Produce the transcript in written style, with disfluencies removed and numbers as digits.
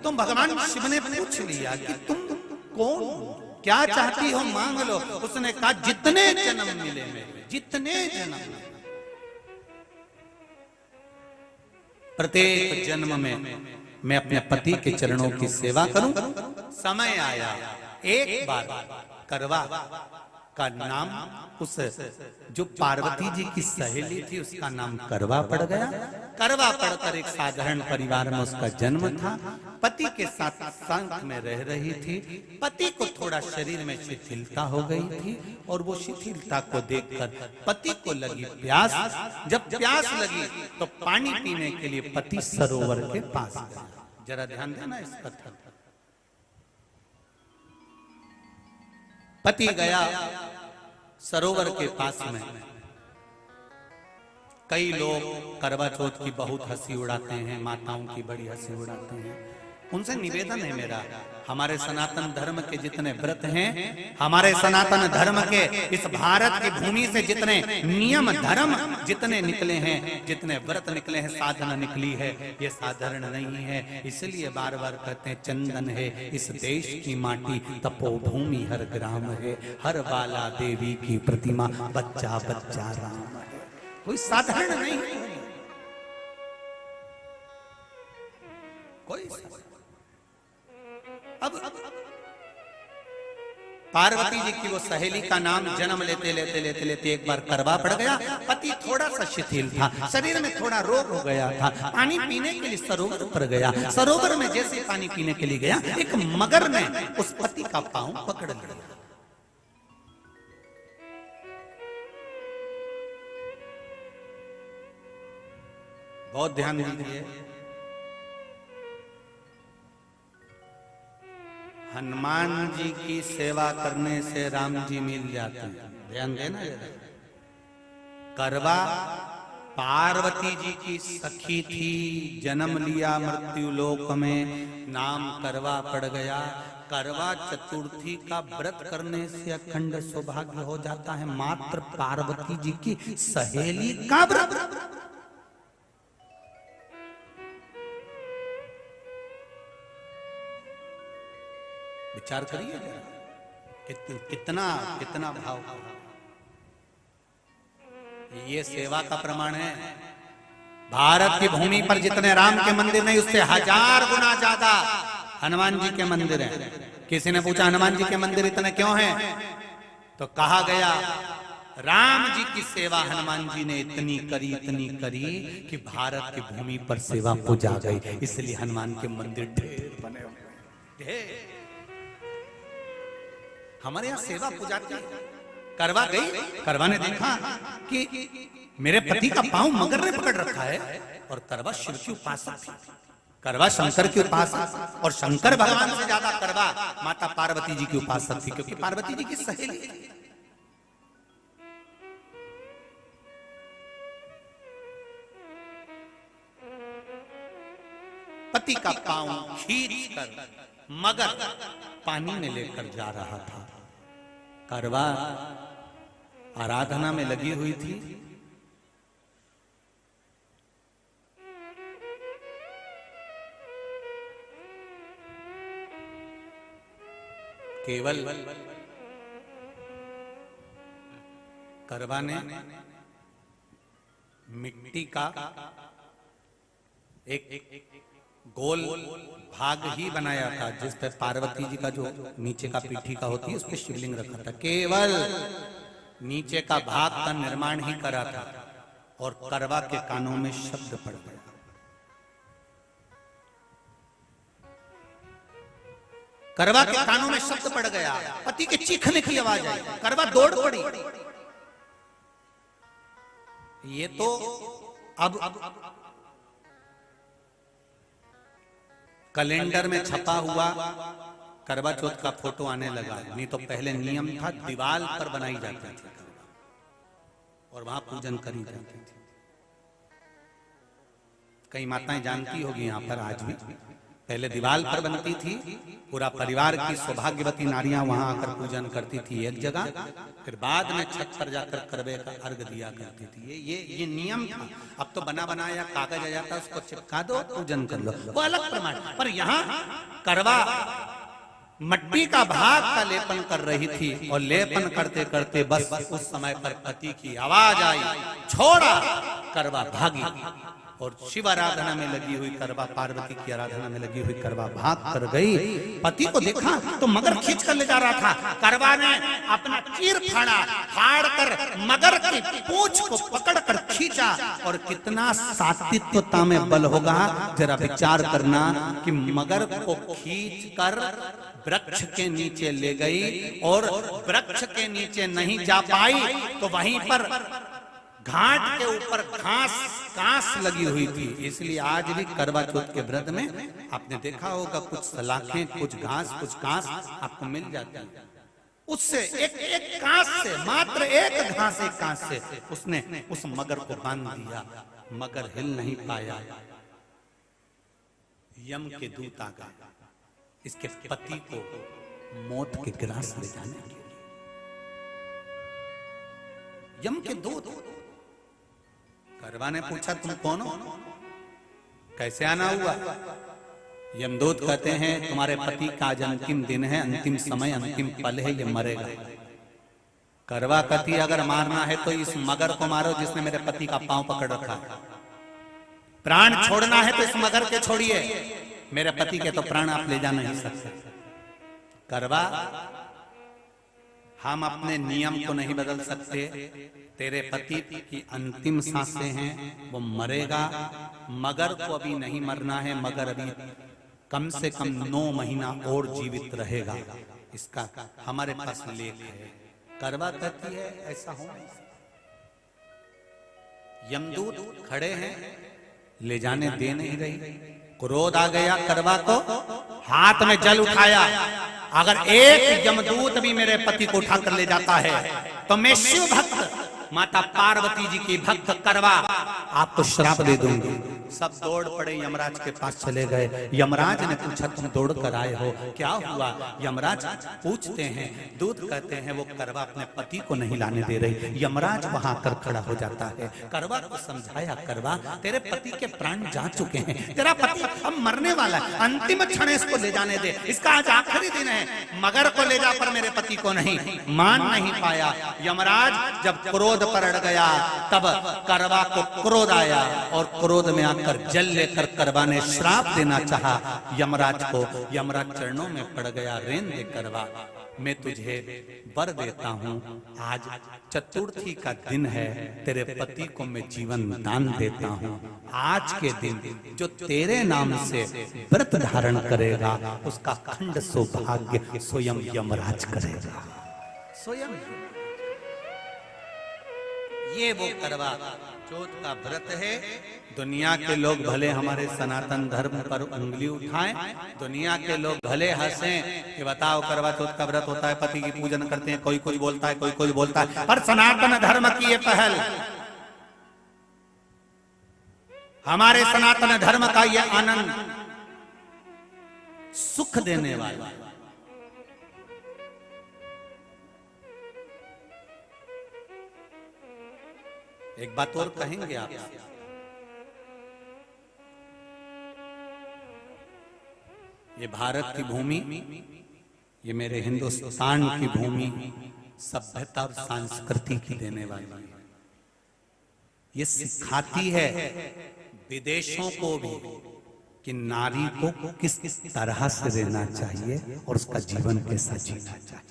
तो भगवान शिव ने पूछ लिया कि तुम कौन, क्या चाहती हो, मांग लो। उसने कहा जितने जन्म मिले मेरे, जितने जन्म, प्रत्येक जन्म में मैं अपने पति के चरणों की सेवा करूं। समय आया, एक बार करवा का नाम, उस जो पार्वती जी की सहेली थी उसका नाम करवा पड़ गया। करवा पड़कर एक साधारण परिवार में उसका जन्म था। पति के साथ संग में रह रही थी। पति को थोड़ा शरीर में शिथिलता हो गई थी और वो शिथिलता को देखकर पति को लगी प्यास। जब प्यास लगी तो पानी पीने के लिए पति सरोवर के पास गया। जरा ध्यान देना इस कथन। पति गया सरोवर के पास में। कई लोग करवा चौथ की बहुत हंसी उड़ाते हैं, माताओं की बड़ी हंसी उड़ाते हैं। उनसे निवेदन है मेरा, हमारे सनातन धर्म के जितने व्रत हैं, हमारे सनातन धर्म के इस भारत की भूमि से जितने नियम धर्म जितने निकले हैं, जितने व्रत निकले हैं, साधना निकली है, ये साधारण नहीं है। इसलिए बार बार कहते हैं चंदन है इस देश की माटी, तपोभूमि हर ग्राम है, हर बाला देवी की प्रतिमा, बच्चा बच्चा राम है। कोई साधारण नहीं है, कोई। अब पार्वती जी की वो सहेली का नाम जन्म लेते लेते लेते लेते एक बार करवा पड़ गया। पति थोड़ा सा शिथिल था, शरीर में थोड़ा रोग हो गया था। पानी पीने के लिए सरोवर पर गया। सरोवर में जैसे पानी पीने के लिए गया, एक मगर ने उस पति का पांव पकड़ लिया। बहुत ध्यान दीजिए, हनुमान जी की सेवा करने से राम जी मिल जाते हैं। ध्यान देना जरा। करवा पार्वती जी की सखी थी, जन्म लिया मृत्यु लोक में, नाम करवा पड़ गया। करवा चतुर्थी का व्रत करने से अखंड सौभाग्य हो जाता है। मात्र पार्वती जी की सहेली का व्रत। विचार करिए कितना कितना भाव। ये सेवा का प्रमाण है। भारत की भूमि पर जितने राम के मंदिर नहीं, उससे 1000 गुना ज्यादा हनुमान जी के मंदिर हैं। किसी ने पूछा हनुमान जी के मंदिर इतने क्यों हैं, तो कहा गया राम जी की सेवा हनुमान जी ने इतनी करी कि भारत की भूमि पर सेवा पूजा गई। इसलिए हनुमान के मंदिर ढेर बने हुए हैं। हमारे यहाँ सेवा पूजा की। करवा गई, करवा ने देखा कि मेरे पति का पांव मगर ने पकड़ रखा है, और करवा शिव की उपासक थी। करवा शंकर की उपासक, और शंकर भगवान से ज्यादा करवा माता पार्वती जी की उपासक थी, क्योंकि पार्वती जी की सहेली थी। पति का पांव खींचकर मगर पानी में लेकर जा रहा था। करवा आराधना में लगी हुई थी। केवल करवा ने मिट्टी का एक गोल भाग ही बनाया था, जिस पे पार्वती जी का जो नीचे का पीठी का होती है उस पे शिवलिंग रखा था। केवल नीचे का भाग का निर्माण ही करा था, और करवा के कानों में शब्द पड़ गया। करवा के कानों में शब्द पड़ गया, पति के चीखने की आवाज आई। करवा दौड़ पड़ी। ये तो अब कैलेंडर में छपा हुआ करवा चौथ का फोटो आने लगा, नहीं तो पहले नियम था दीवार पर बनाई जाती थी और वहां पूजन करी जाती थी। कई माताएं जानती होगी यहाँ पर आज भी पहले दीवार पर बनती थी, पूरा परिवार की सौभाग्यवती नारियां वहां आकर पूजन करती थी एक जगह, फिर बाद में छत पर जाकर करवे का अर्घ दिया करती थी। ये नियम था। अब तो बना बनाया कागज आ जाता, उसको चिपका दो, पूजन कर लो, वो अलग प्रमाण। पर यहाँ करवा मट्टी का भाग का लेपन कर रही थी, और लेपन करते करते बस उस समय पर पति की आवाज आई, छोड़ा, करवा भागी। और शिव आराधना में लगी हुई करवा, पार्वती की आराधना में लगी हुई करवा भाग कर गई। पति को देखा तो मगर खींच कर ले जा रहा था। करवा ने अपना चीर फाड़ कर मगर की पूंछ को पकड़ कर खींचा। और कितना सात्विकता में बल होगा, जरा विचार करना कि मगर को खींच कर वृक्ष के नीचे ले गई, और वृक्ष के नीचे नहीं जा पाई तो वहीं पर घाट के ऊपर घास लगी हुई थी। इसलिए आज भी करवा चौथ के व्रत में आपने देखा होगा, कुछ सलाखें, कुछ घास आपको मिल जाती है। उससे एक घास से, मात्र एक घास, एक घास से उसने उस मगर को बांध दिया। मगर हिल नहीं पाया। यम के दूत आ गए इसके पति को मौत के ग्रास ले जाने के लिए। यम के दूत। करवा ने पूछा, तुम कौन हो, कैसे आना हुआ? यमदूत कहते हैं, तुम्हारे पति का आज अंतिम दिन है, अंतिम समय, अंतिम पल है, ये मरेगा। करवा कहती, अगर मारना है तो इस मगर को मारो जिसने मेरे पति का पांव पकड़ रखा। प्राण छोड़ना है तो इस मगर के छोड़िए, मेरे पति के तो प्राण आप ले जा नहीं सकते। करवा, हम अपने नियम को नहीं बदल सकते। तेरे पति की अंतिम सांसें हैं, वो मरेगा। मगर को अभी नहीं मरना है, मगर अभी कम से कम 9 महीना और जीवित रहेगा। इसका हमारे पास लेख है। करवा कहती है, ऐसा हो नहीं सकता। यमदूत खड़े हैं, ले जाने दे नहीं रही। क्रोध आ गया करवा को, हाथ में जल उठाया। अगर एक यमदूत भी मेरे पति को उठाकर ले जाता है तो मैं शिव भक्त माता पार्वती जी की भक्त करवा आपको श्राप दे दूंगी। सब दौड़ पड़े, यमराज के पास चले गए। यमराज ने पूछा, तुम दौड़ कर आए हो, क्या हुआ? यमराज पूछते हैं, दूत कहते हैं, वो करवा अपने पति को नहीं लाने दे रही। यमराज वहां कर खड़ा हो जाता है। करवा को समझाया, करवा तेरे पति के प्राण जा चुके हैं, तेरा पति अब मरने वाला है, अंतिम क्षण इसको ले जाने दे, इसका आज आखिरी दिन है, मगर को ले जा पर मेरे पति को नहीं। मान नहीं पाया। यमराज जब क्रोध पर अड़ गया, तब करवा को क्रोध आया, और क्रोध में आकर जल लेकर करवा ने श्राप देना चाहा यमराज को। यमराज चरणों में पड़ गया, रेन दे करवा, मैं तुझे वर देता हूं, आज चतुर्थी का दिन है, तेरे पति को मैं जीवन दान देता हूं। आज के दिन जो तेरे नाम से व्रत धारण करेगा, उसका खंड सौभाग्य स्वयं यमराज करेगा। स्वयं ये वो करवा चौथ का व्रत है। दुनिया के लोग भले हमारे सनातन धर्म पर उंगली उठाएं, दुनिया के लोग भले हंसें कि बताओ करवा चौथ का व्रत होता है, पति की पूजन करते हैं, कोई कुछ बोलता है, कोई कुछ बोलता है, पर सनातन धर्म की ये पहल, हमारे सनातन धर्म का ये आनंद सुख देने वाला। एक बात और कहेंगे आप, ये भारत की भूमि, ये मेरे हिंदुस्तान की भूमि सभ्यता और संस्कृति की देने वाली है। ये सिखाती है विदेशों को भी कि नारी को किस तरह से रहना चाहिए और उसका जीवन कैसा जीना चाहिए।